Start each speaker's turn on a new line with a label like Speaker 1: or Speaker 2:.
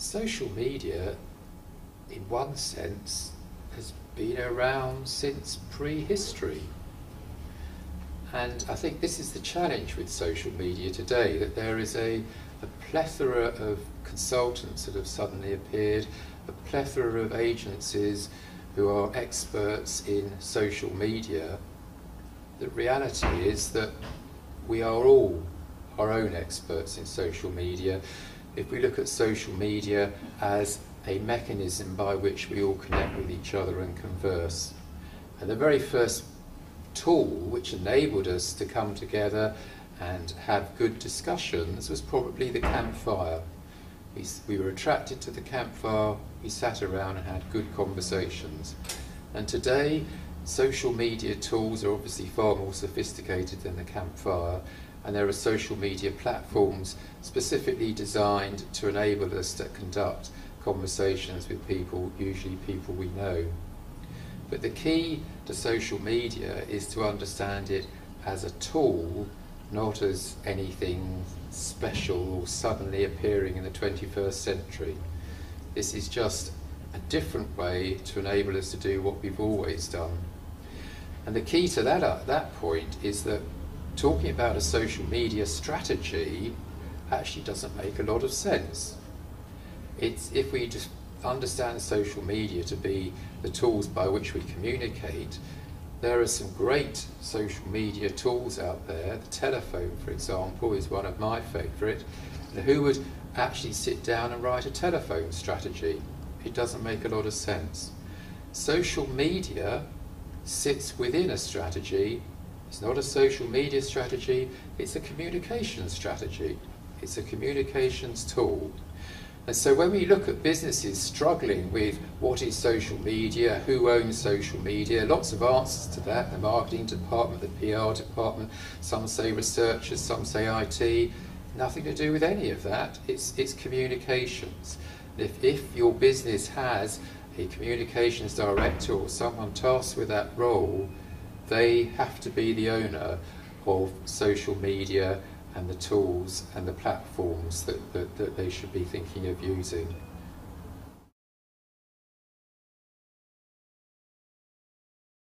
Speaker 1: social media, in one sense, has been around since prehistory. And I think this is the challenge with social media today, that there is a plethora of consultants that have suddenly appeared, a plethora of agencies who are experts in social media. The reality is that we are all our own experts in social media. If we look at social media as a mechanism by which we all connect with each other and converse. And the very first tool which enabled us to come together and have good discussions was probably the campfire. We were attracted to the campfire, we sat around and had good conversations. And today, social media tools are obviously far more sophisticated than the campfire, and there are social media platforms specifically designed to enable us to conduct conversations with people, usually people we know. But the key to social media is to understand it as a tool, not as anything special or suddenly appearing in the 21st century. This is just a different way to enable us to do what we've always done. And the key to that at that point is that talking about a social media strategy actually doesn't make a lot of sense. If we just understand social media to be the tools by which we communicate, there are some great social media tools out there. The telephone, for example, is one of my favourite. And who would actually sit down and write a telephone strategy? It doesn't make a lot of sense. Social media sits within a strategy. It's not a social media strategy, it's a communications strategy. It's a communications tool. And so when we look at businesses struggling with what is social media, who owns social media, lots of answers to that: the marketing department, the PR department, some say researchers, some say IT. Nothing to do with any of that. It's communications. If your business has a communications director or someone tasked with that role, they have to be the owner of social media and the tools and the platforms that they should be thinking of using.